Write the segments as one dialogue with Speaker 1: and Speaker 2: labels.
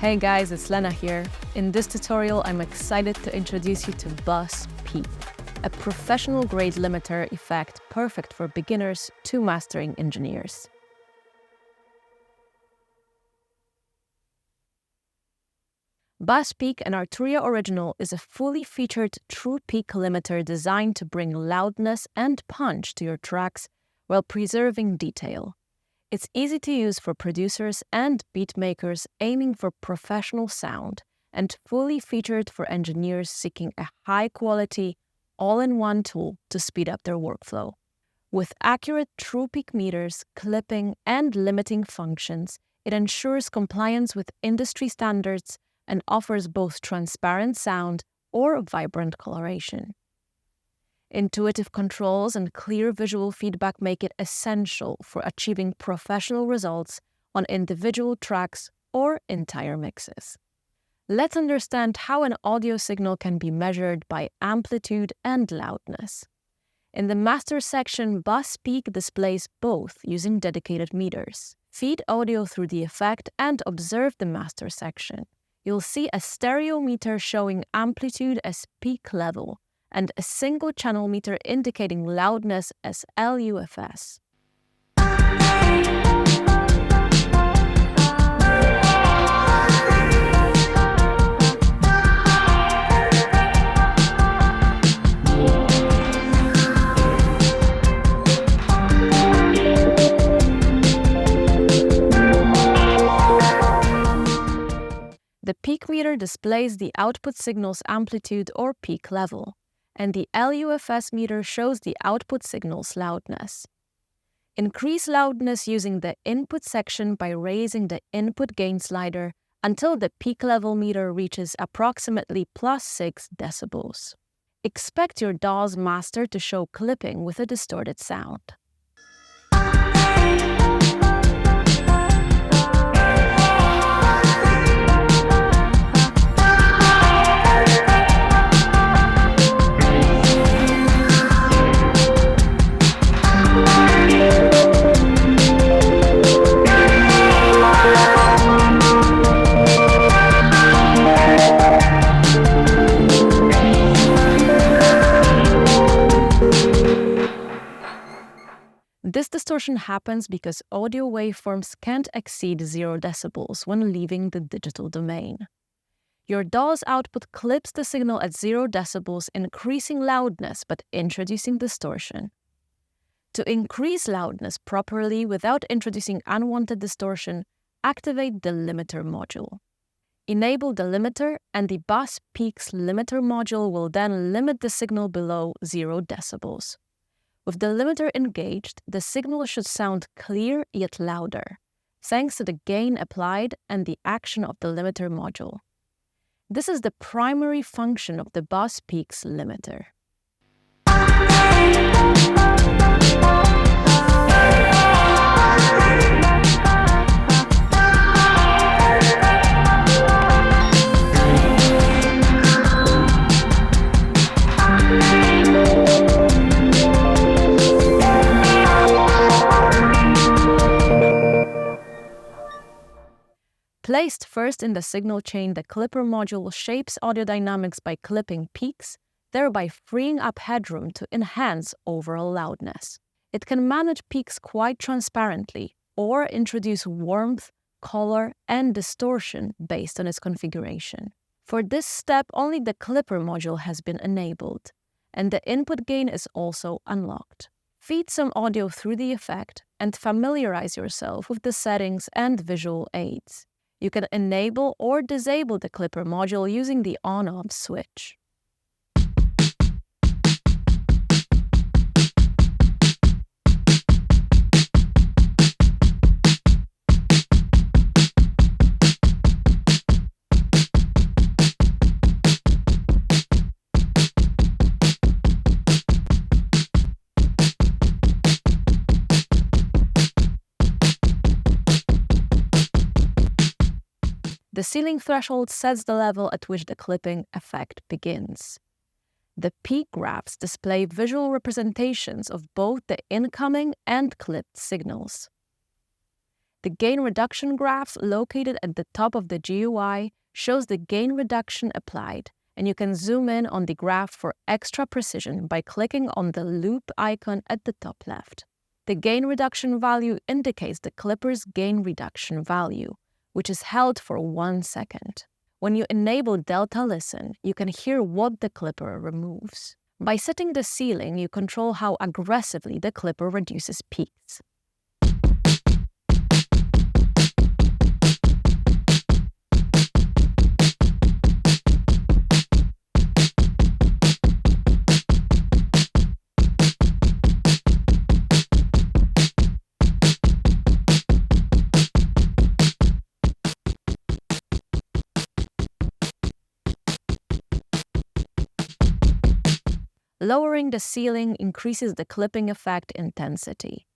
Speaker 1: Hey guys, it's Lena here. In this tutorial, I'm excited to introduce you to Bus Peak, a professional-grade limiter effect perfect for beginners to mastering engineers. Bus Peak, an Arturia original, is a fully featured true peak limiter designed to bring loudness and punch to your tracks while preserving detail. It's easy to use for producers and beat makers aiming for professional sound, and fully featured for engineers seeking a high-quality, all-in-one tool to speed up their workflow. With accurate true peak meters, clipping, and limiting functions, it ensures compliance with industry standards and offers both transparent sound or vibrant coloration. Intuitive controls and clear visual feedback make it essential for achieving professional results on individual tracks or entire mixes. Let's understand how an audio signal can be measured by amplitude and loudness. In the master section, Bus Peak displays both using dedicated meters. Feed audio through the effect and observe the master section. You'll see a stereo meter showing amplitude as peak level, and a single channel meter indicating loudness as LUFS. The peak meter displays the output signal's amplitude or peak level, and the LUFS meter shows the output signal's loudness. Increase loudness using the input section by raising the input gain slider until the peak level meter reaches approximately +6 decibels. Expect your DAW's master to show clipping with a distorted sound. This distortion happens because audio waveforms can't exceed 0 decibels when leaving the digital domain. Your DAW's output clips the signal at 0 decibels, increasing loudness but introducing distortion. To increase loudness properly without introducing unwanted distortion, activate the limiter module. Enable the limiter, and the Bus Peak's limiter module will then limit the signal below 0 decibels. With the limiter engaged, the signal should sound clear yet louder, thanks to the gain applied and the action of the limiter module. This is the primary function of the Bus Peak's limiter. Placed first in the signal chain, the clipper module shapes audio dynamics by clipping peaks, thereby freeing up headroom to enhance overall loudness. It can manage peaks quite transparently or introduce warmth, color, and distortion based on its configuration. For this step, only the clipper module has been enabled, and the input gain is also unlocked. Feed some audio through the effect and familiarize yourself with the settings and visual aids. You can enable or disable the clipper module using the on-off switch. The ceiling threshold sets the level at which the clipping effect begins. The peak graphs display visual representations of both the incoming and clipped signals. The gain reduction graph located at the top of the GUI shows the gain reduction applied, and you can zoom in on the graph for extra precision by clicking on the loop icon at the top left. The gain reduction value indicates the clipper's gain reduction value, which is held for 1 second. When you enable Delta Listen, you can hear what the clipper removes. By setting the ceiling, you control how aggressively the clipper reduces peaks. Lowering the ceiling increases the clipping effect intensity.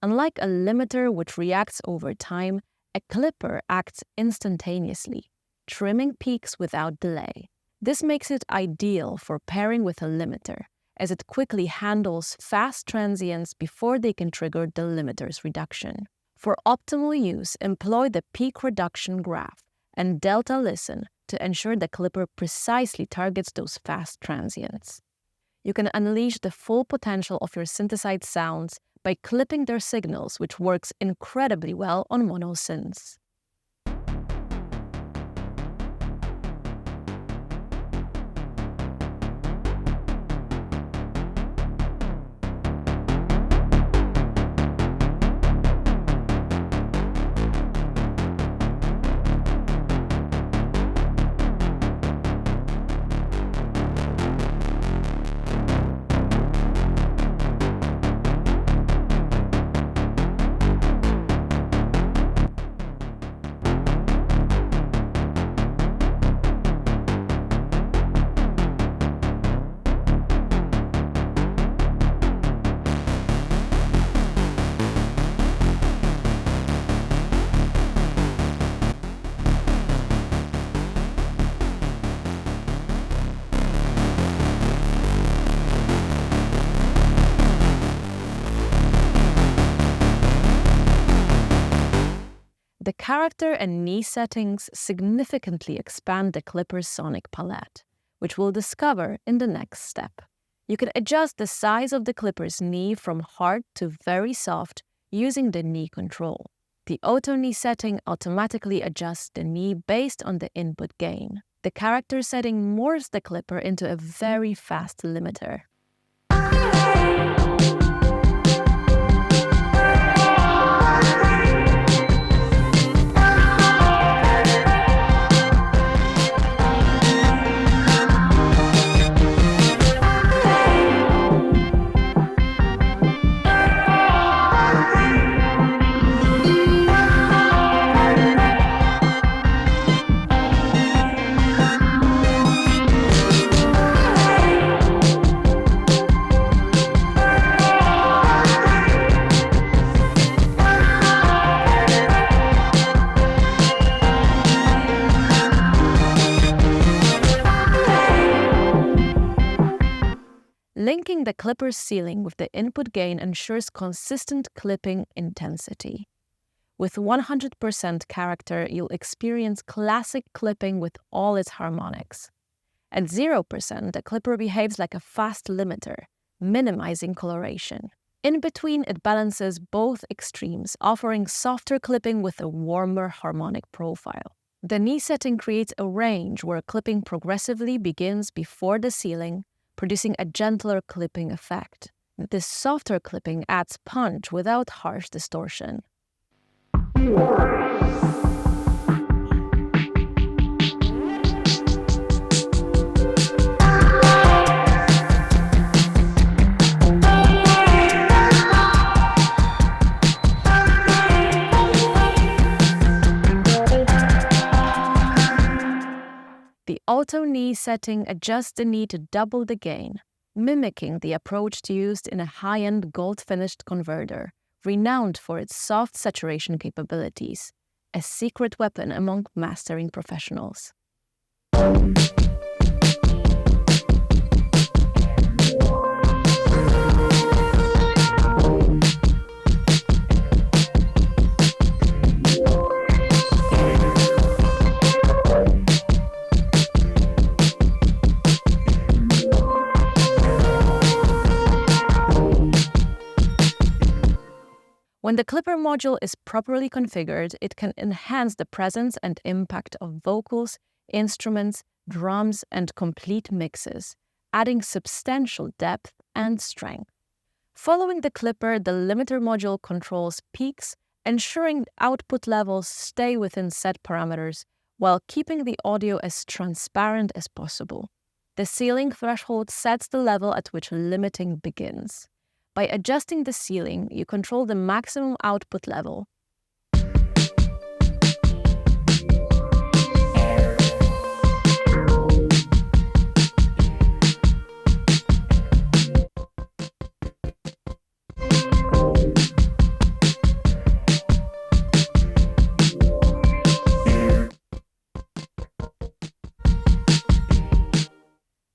Speaker 1: Unlike a limiter which reacts over time, a clipper acts instantaneously, trimming peaks without delay. This makes it ideal for pairing with a limiter, as it quickly handles fast transients before they can trigger the limiter's reduction. For optimal use, employ the peak reduction graph and Delta Listen to ensure the clipper precisely targets those fast transients. You can unleash the full potential of your synthesized sounds by clipping their signals, which works incredibly well on mono synths. The character and knee settings significantly expand the clipper's sonic palette, which we'll discover in the next step. You can adjust the size of the clipper's knee from hard to very soft using the knee control. The auto knee setting automatically adjusts the knee based on the input gain. The character setting morphs the clipper into a very fast limiter. Linking the clipper's ceiling with the input gain ensures consistent clipping intensity. With 100% character, you'll experience classic clipping with all its harmonics. At 0%, the clipper behaves like a fast limiter, minimizing coloration. In between, it balances both extremes, offering softer clipping with a warmer harmonic profile. The knee setting creates a range where clipping progressively begins before the ceiling, producing a gentler clipping effect. This softer clipping adds punch without harsh distortion. The auto knee setting adjusts the knee to double the gain, mimicking the approach used in a high-end gold-finished converter, renowned for its soft saturation capabilities, a secret weapon among mastering professionals. the clipper module is properly configured, it can enhance the presence and impact of vocals, instruments, drums, and complete mixes, adding substantial depth and strength. Following the clipper, the limiter module controls peaks, ensuring output levels stay within set parameters while keeping the audio as transparent as possible. The ceiling threshold sets the level at which limiting begins. By adjusting the ceiling, you control the maximum output level.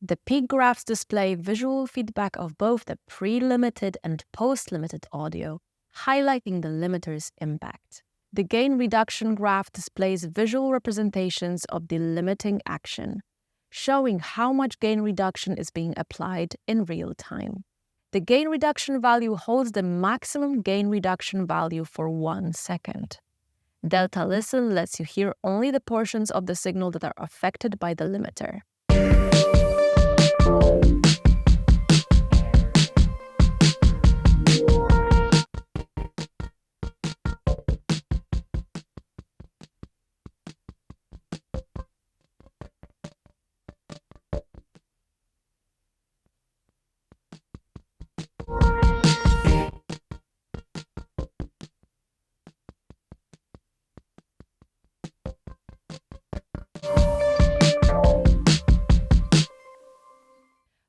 Speaker 1: The peak graphs display visual feedback of both the pre-limited and post-limited audio, highlighting the limiter's impact. The gain reduction graph displays visual representations of the limiting action, showing how much gain reduction is being applied in real time. The gain reduction value holds the maximum gain reduction value for 1 second. Delta listen lets you hear only the portions of the signal that are affected by the limiter.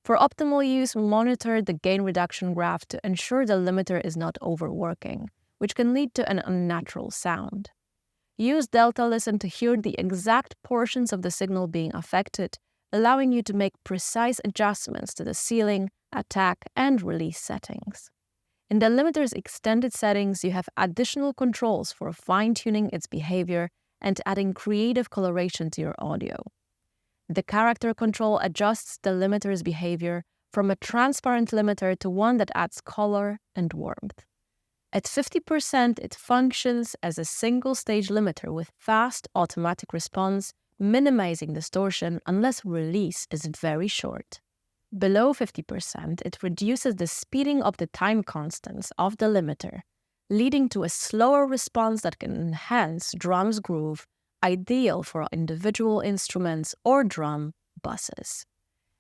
Speaker 1: For optimal use, monitor the gain reduction graph to ensure the limiter is not overworking, which can lead to an unnatural sound. Use delta listen to hear the exact portions of the signal being affected, allowing you to make precise adjustments to the ceiling, attack, and release settings. In the limiter's extended settings, you have additional controls for fine-tuning its behavior and adding creative coloration to your audio. The character control adjusts the limiter's behavior from a transparent limiter to one that adds color and warmth. At 50%, it functions as a single-stage limiter with fast automatic response, minimizing distortion unless release is very short. Below 50%, it reduces the speeding of the time constants of the limiter, leading to a slower response that can enhance drum's groove, ideal for individual instruments or drum buses.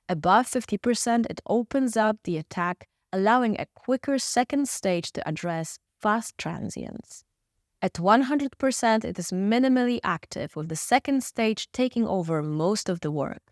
Speaker 1: Above 50%, it opens up the attack, allowing a quicker second stage to address fast transients. At 100%, it is minimally active, with the second stage taking over most of the work.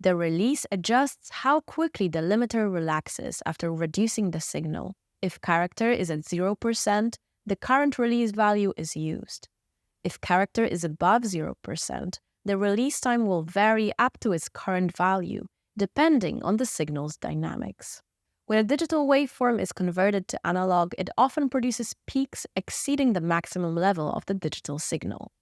Speaker 1: The release adjusts how quickly the limiter relaxes after reducing the signal. If character is at 0%, the current release value is used. If character is above 0%, the release time will vary up to its current value, depending on the signal's dynamics. When a digital waveform is converted to analog, it often produces peaks exceeding the maximum level of the digital signal.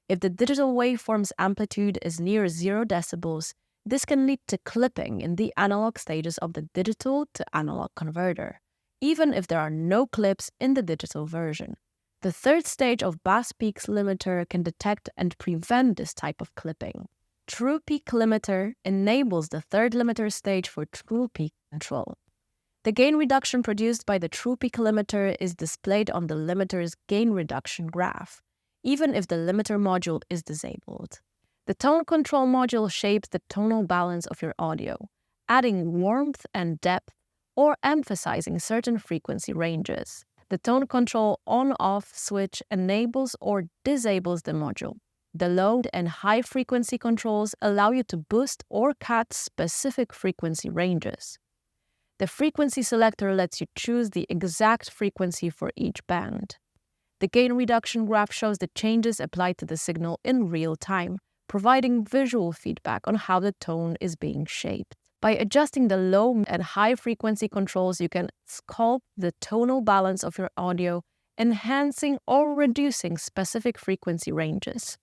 Speaker 1: If the digital waveform's amplitude is near 0 decibels, this can lead to clipping in the analog stages of the digital to analog converter, even if there are no clips in the digital version. The third stage of bass peaks limiter can detect and prevent this type of clipping. True peak limiter enables the third limiter stage for true peak control. The gain reduction produced by the true peak limiter is displayed on the limiter's gain reduction graph, even if the limiter module is disabled. The tone control module shapes the tonal balance of your audio, adding warmth and depth or emphasizing certain frequency ranges. The tone control on-off switch enables or disables the module. The low and high frequency controls allow you to boost or cut specific frequency ranges. The frequency selector lets you choose the exact frequency for each band. The gain reduction graph shows the changes applied to the signal in real time, providing visual feedback on how the tone is being shaped. By adjusting the low and high frequency controls, you can sculpt the tonal balance of your audio, enhancing or reducing specific frequency ranges.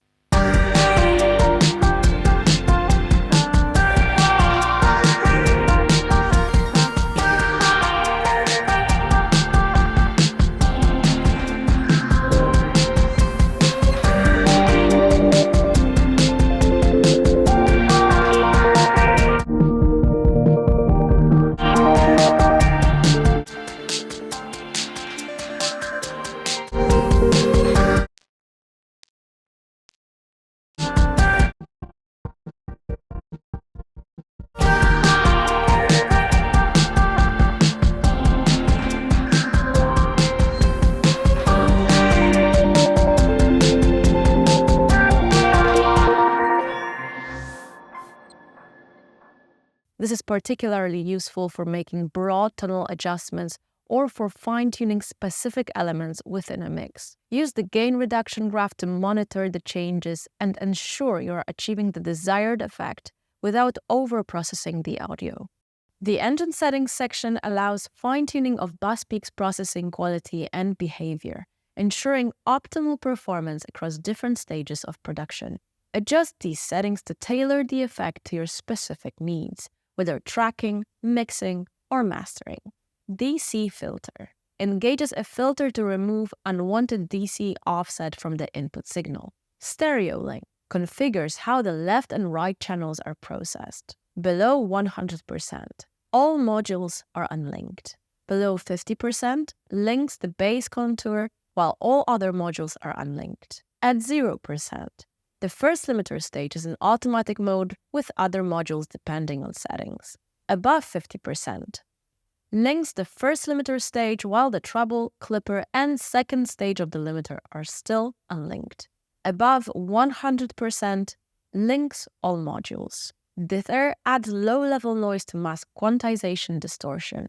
Speaker 1: This is particularly useful for making broad tonal adjustments or for fine-tuning specific elements within a mix. Use the gain reduction graph to monitor the changes and ensure you are achieving the desired effect without over-processing the audio. The engine settings section allows fine-tuning of bus peaks processing quality and behavior, ensuring optimal performance across different stages of production. Adjust these settings to tailor the effect to your specific needs, whether tracking, mixing, or mastering. DC filter engages a filter to remove unwanted DC offset from the input signal. Stereo link configures how the left and right channels are processed. Below 100%, all modules are unlinked. Below 50%, links the bass contour, while all other modules are unlinked. At 0%, the first limiter stage is in automatic mode with other modules depending on settings. Above 50%, links the first limiter stage while the treble, clipper, and second stage of the limiter are still unlinked. Above 100%, links all modules. Dither adds low-level noise to mask quantization distortion.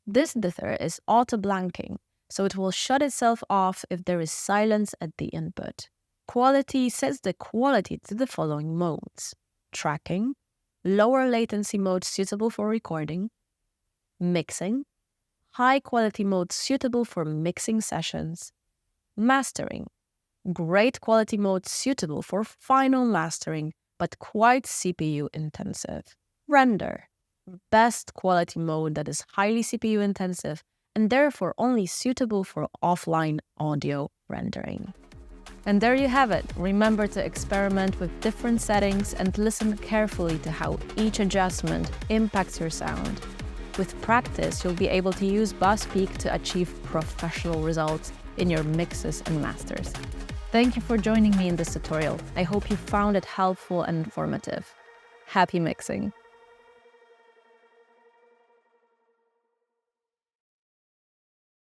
Speaker 1: This dither is auto-blanking, so it will shut itself off if there is silence at the input. Quality sets the quality to the following modes: tracking, lower latency mode suitable for recording, mixing, high quality mode suitable for mixing sessions, mastering, great quality mode suitable for final mastering but quite CPU intensive, render, best quality mode that is highly CPU intensive and therefore only suitable for offline audio rendering. And there you have it. Remember to experiment with different settings and listen carefully to how each adjustment impacts your sound. With practice, you'll be able to use Bus Peak to achieve professional results in your mixes and masters. Thank you for joining me in this tutorial. I hope you found it helpful and informative. Happy mixing!